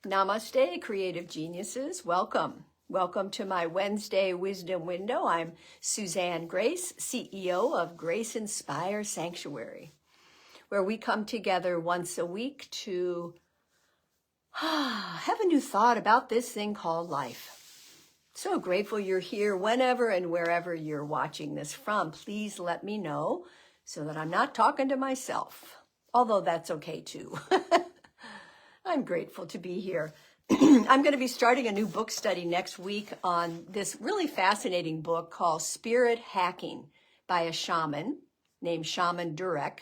Namaste, creative geniuses. Welcome. Welcome to my Wednesday Wisdom Window. I'm Suzanne Grace, CEO of Grace Inspire Sanctuary, where we come together once a week to have a new thought about this thing called life. So grateful you're here whenever and wherever you're watching this from. Please let me know so that I'm not talking to myself, although that's okay too. I'm grateful to be here. I'm going to be starting a new book study next week on this really fascinating book called Spirit Hacking by a shaman named Shaman Durek.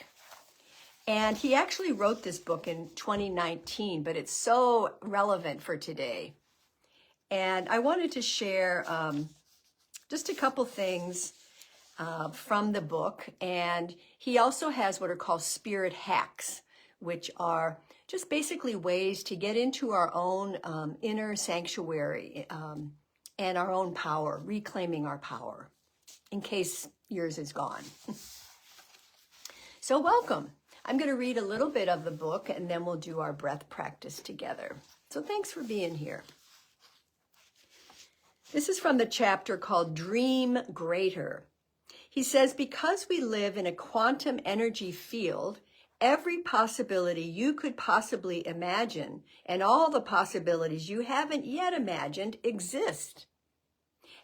And he actually wrote this book in 2019, but it's so relevant for today. And I wanted to share just a couple things from the book. And he also has what are called spirit hacks, which are just basically ways to get into our own inner sanctuary and our own power, reclaiming our power, in case yours is gone. So welcome. I'm going to read a little bit of the book and then we'll do our breath practice together. So thanks for being here. This is from the chapter called Dream Greater. He says, because we live in a quantum energy field, every possibility you could possibly imagine and all the possibilities you haven't yet imagined exist.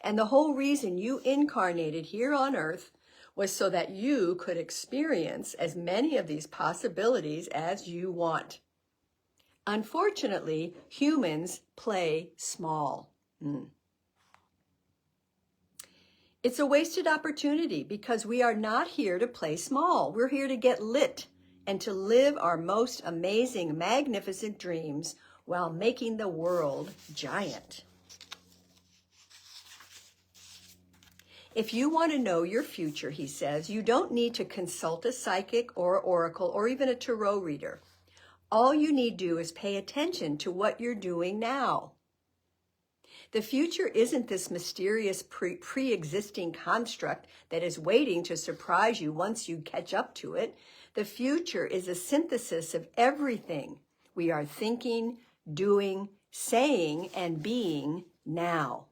And the whole reason you incarnated here on Earth was so that you could experience as many of these possibilities as you want. Unfortunately, humans play small. It's a wasted opportunity because we are not here to play small. We're here to get lit and to live our most amazing, magnificent dreams while making the world giant. If you want to know your future, he says, you don't need to consult a psychic or an oracle or even a tarot reader. All you need to do is pay attention to what you're doing now. The future isn't this mysterious pre-existing construct that is waiting to surprise you once you catch up to it. The future is a synthesis of everything we are thinking, doing, saying, and being now.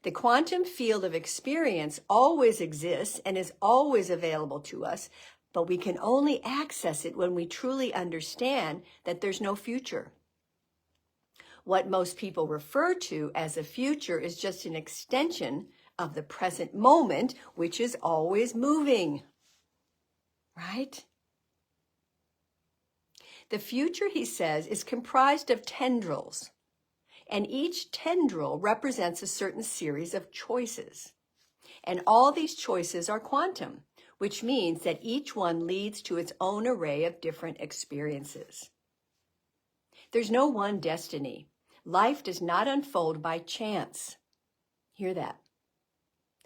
The quantum field of experience always exists and is always available to us, but we can only access it when we truly understand that there's no future. What most people refer to as a future is just an extension of the present moment, which is always moving. Right? The future, he says, is comprised of tendrils, and each tendril represents a certain series of choices. And all these choices are quantum, which means that each one leads to its own array of different experiences. There's no one destiny. Life does not unfold by chance. Hear that?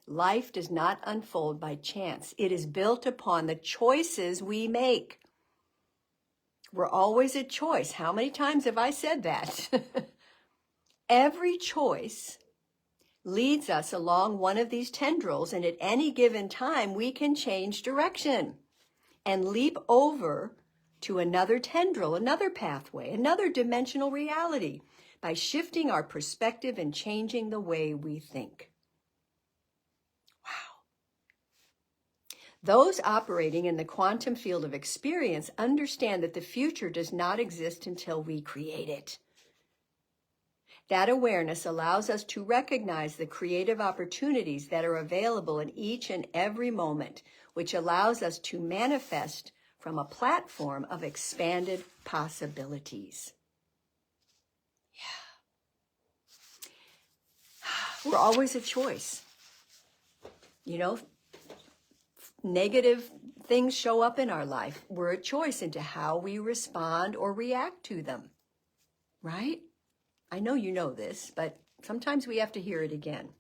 Life does not unfold by chance. It is built upon the choices we make. We're always a choice. How many times have I said that? Every choice leads us along one of these tendrils, and at any given time, we can change direction and leap over to another tendril, another pathway, another dimensional reality by shifting our perspective and changing the way we think. Those operating in the quantum field of experience understand that the future does not exist until we create it. That awareness allows us to recognize the creative opportunities that are available in each and every moment, which allows us to manifest from a platform of expanded possibilities. Yeah. We're always a choice. You know, negative things show up in our life. We're a choice into how we respond or react to them, right? I know you know this, but sometimes we have to hear it again.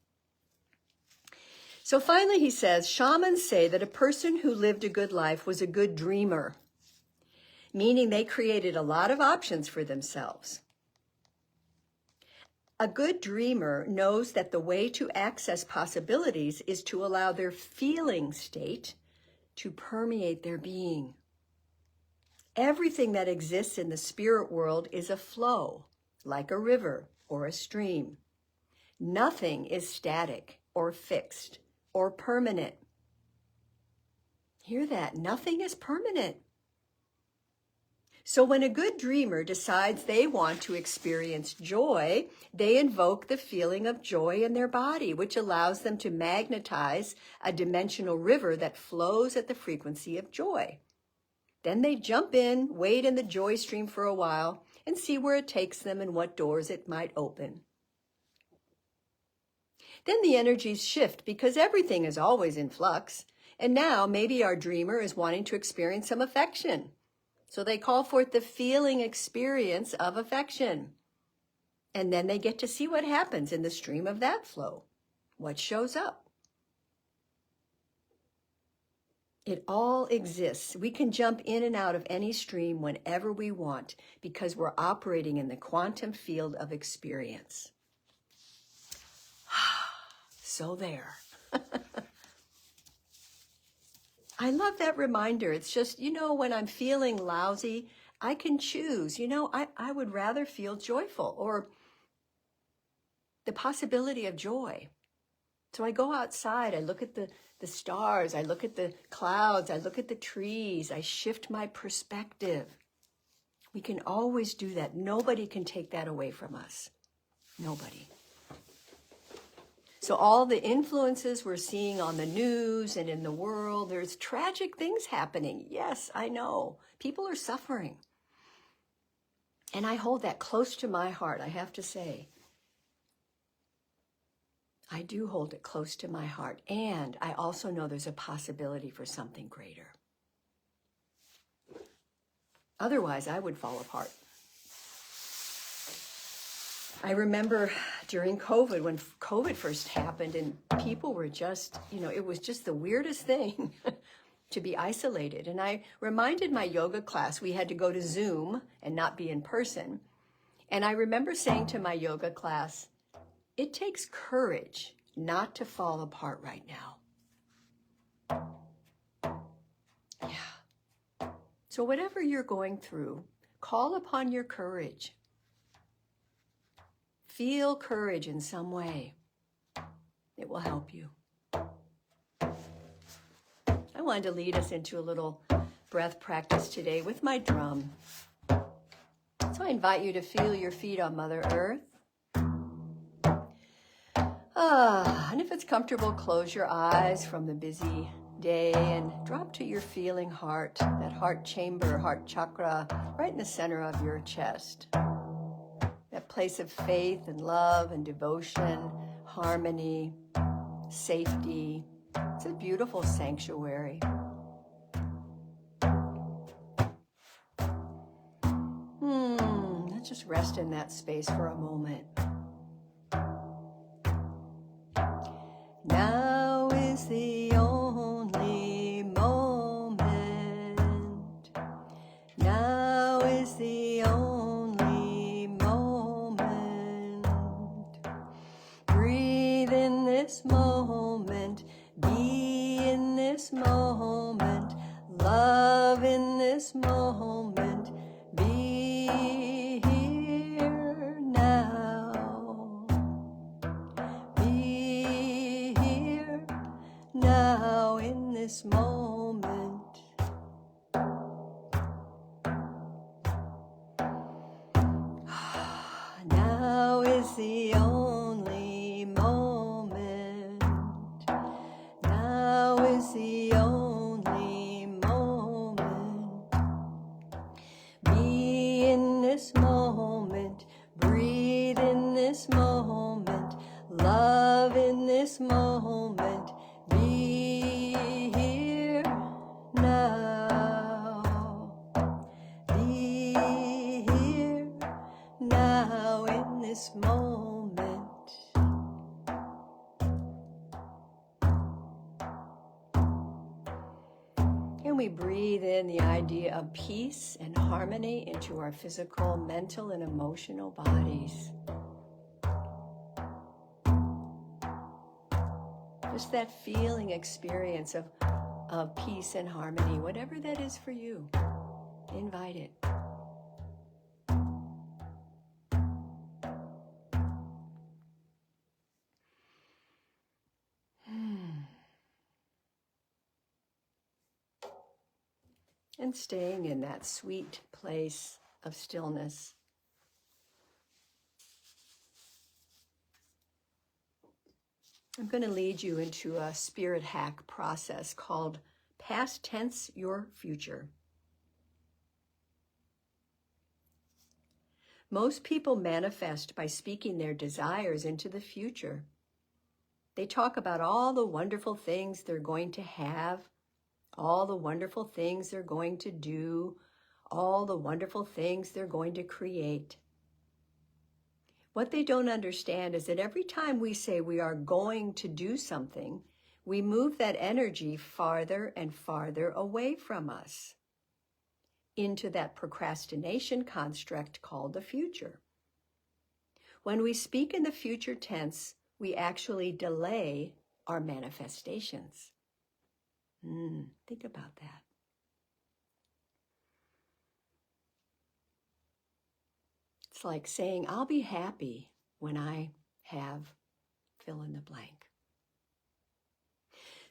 So finally, he says, shamans say that a person who lived a good life was a good dreamer, meaning they created a lot of options for themselves. A good dreamer knows that the way to access possibilities is to allow their feeling state to permeate their being. Everything that exists in the spirit world is a flow, like a river or a stream. Nothing is static or fixed or permanent. Hear that? Nothing is permanent. So when a good dreamer decides they want to experience joy, they invoke the feeling of joy in their body, which allows them to magnetize a dimensional river that flows at the frequency of joy. Then they jump in, wade in the joy stream for a while, and see where it takes them and what doors it might open. Then the energies shift because everything is always in flux. And now maybe our dreamer is wanting to experience some affection. So they call forth the feeling experience of affection. And then they get to see what happens in the stream of that flow, what shows up. It all exists. We can jump in and out of any stream whenever we want because we're operating in the quantum field of experience. So there. I love that reminder. It's just, when I'm feeling lousy, I can choose, I would rather feel joyful or the possibility of joy. So I go outside, I look at the stars, I look at the clouds, I look at the trees, I shift my perspective. We can always do that. Nobody can take that away from us. Nobody. So all the influences we're seeing on the news and in the world, there's tragic things happening. Yes, I know. People are suffering. And I hold that close to my heart, I have to say. I do hold it close to my heart. And I also know there's a possibility for something greater. Otherwise, I would fall apart. I remember during COVID, when COVID first happened and people were just, it was just the weirdest thing to be isolated. And I reminded my yoga class, we had to go to Zoom and not be in person. And I remember saying to my yoga class, it takes courage not to fall apart right now. Yeah. So whatever you're going through, call upon your courage. Feel courage in some way. It will help you. I wanted to lead us into a little breath practice today with my drum. So I invite you to feel your feet on Mother Earth. And if it's comfortable, close your eyes from the busy day and drop to your feeling heart, that heart chamber, heart chakra, right in the center of your chest. That place of faith and love and devotion, harmony, safety. It's a beautiful sanctuary. Let's just rest in that space for a moment. Now is the only moment. Now is the only moment. Breathe in this moment. Be in this moment. Love in this moment. Be here now. Be here now in this moment. Now is the only moment. Now is the only moment. Be in this moment. Breathe in this moment. Love in this moment. Be here now. Be here now in this moment. And we breathe in the idea of peace and harmony into our physical, mental, and emotional bodies. Just that feeling experience of peace and harmony, whatever that is for you. Invite it. And staying in that sweet place of stillness. I'm going to lead you into a spirit hack process called Past Tense Your Future. Most people manifest by speaking their desires into the future. They talk about all the wonderful things they're going to have, all the wonderful things they're going to do, all the wonderful things they're going to create. What they don't understand is that every time we say we are going to do something, we move that energy farther and farther away from us into that procrastination construct called the future. When we speak in the future tense, we actually delay our manifestations. Think about that. It's like saying, I'll be happy when I have fill in the blank.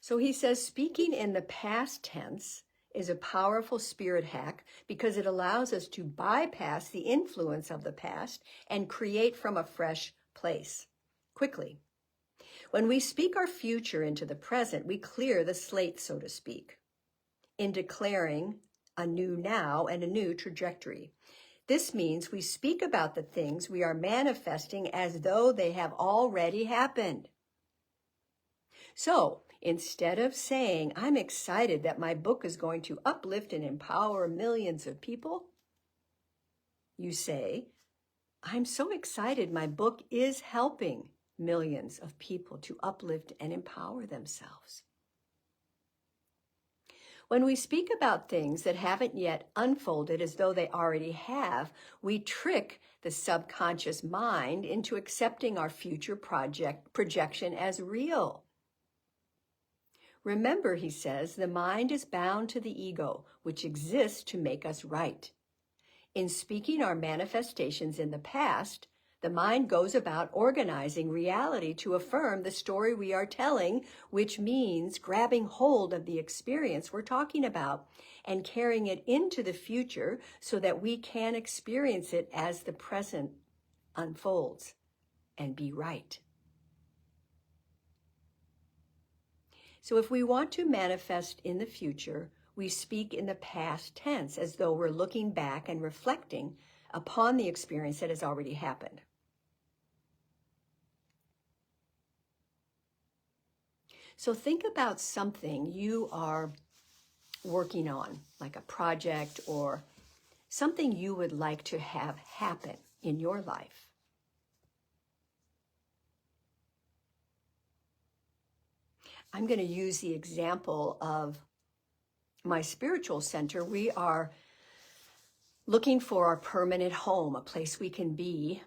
So he says, speaking in the past tense is a powerful spirit hack because it allows us to bypass the influence of the past and create from a fresh place quickly. When we speak our future into the present, we clear the slate, so to speak, in declaring a new now and a new trajectory. This means we speak about the things we are manifesting as though they have already happened. So instead of saying, I'm excited that my book is going to uplift and empower millions of people, you say, I'm so excited my book is helping millions of people to uplift and empower themselves. When we speak about things that haven't yet unfolded as though they already have, we trick the subconscious mind into accepting our future projection as real. Remember, he says, the mind is bound to the ego, which exists to make us right. In speaking our manifestations in the past, the mind goes about organizing reality to affirm the story we are telling, which means grabbing hold of the experience we're talking about and carrying it into the future so that we can experience it as the present unfolds and be right. So if we want to manifest in the future, we speak in the past tense as though we're looking back and reflecting upon the experience that has already happened. So think about something you are working on, like a project or something you would like to have happen in your life. I'm going to use the example of my spiritual center. We are looking for our permanent home, a place we can be.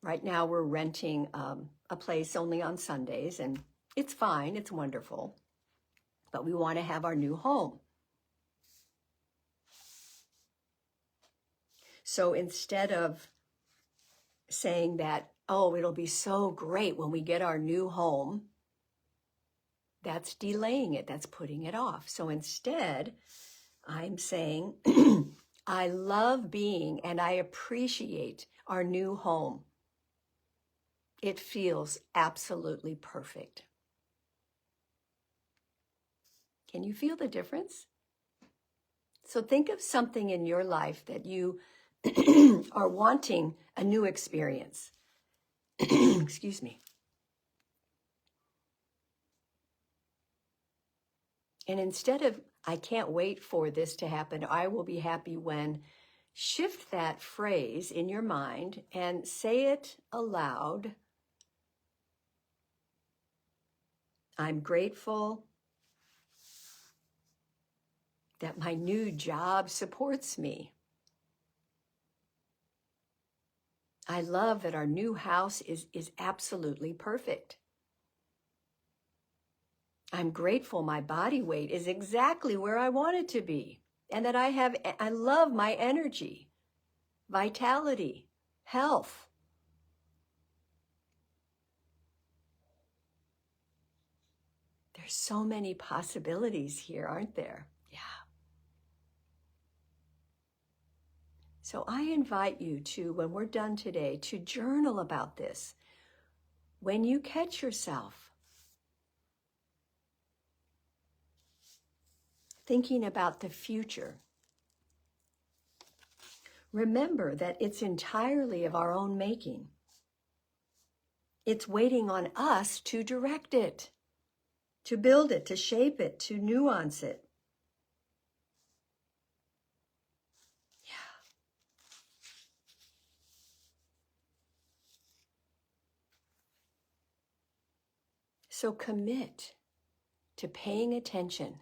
Right now we're renting a place only on Sundays, and it's fine, it's wonderful, but we want to have our new home. So instead of saying that, oh, it'll be so great when we get our new home, that's delaying it, that's putting it off. So instead, I'm saying, I love being and I appreciate our new home. It feels absolutely perfect. Can you feel the difference? So think of something in your life that you are wanting a new experience. Excuse me. And instead of, I can't wait for this to happen, I will be happy when, shift that phrase in your mind and say it aloud. I'm grateful that my new job supports me. I love that our new house is absolutely perfect. I'm grateful my body weight is exactly where I want it to be. and that I love my energy, vitality, health. There's so many possibilities here, aren't there? Yeah. So I invite you to, when we're done today, to journal about this. When you catch yourself thinking about the future, remember that it's entirely of our own making. It's waiting on us to direct it, to build it, to shape it, to nuance it. Yeah. So commit to paying attention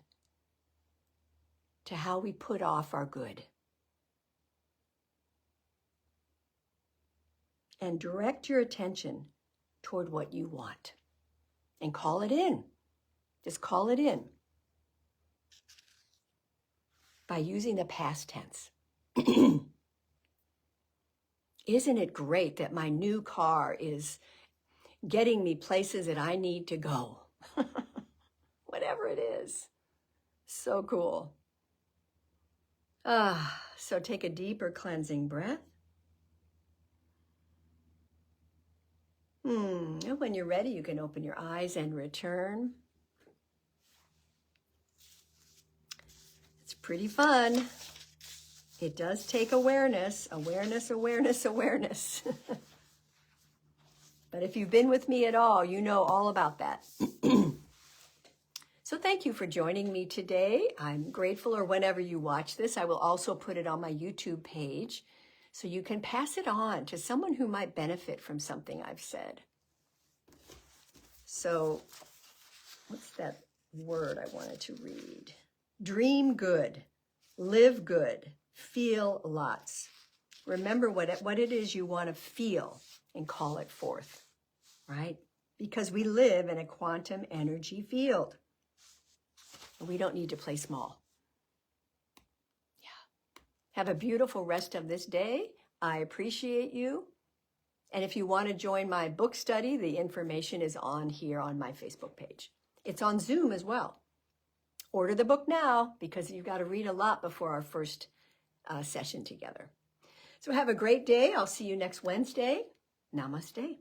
to how we put off our good. And direct your attention toward what you want. And call it in. Just call it in. By using the past tense. Isn't it great that my new car is getting me places that I need to go? Whatever it is. So cool. So take a deeper cleansing breath. And when you're ready, you can open your eyes and return. It's pretty fun. It does take awareness, awareness, awareness, awareness. But if you've been with me at all, you know all about that. So thank you for joining me today. I'm grateful, or whenever you watch this, I will also put it on my YouTube page so you can pass it on to someone who might benefit from something I've said. So what's that word I wanted to read? Dream good, live good, feel lots. Remember what it is you want to feel and call it forth, right? Because we live in a quantum energy field. We don't need to play small. Yeah. Have a beautiful rest of this day. I appreciate you. And if you want to join my book study, the information is on here on my Facebook page. It's on Zoom as well. Order the book now because you've got to read a lot before our first session together. So have a great day. I'll see you next Wednesday. Namaste.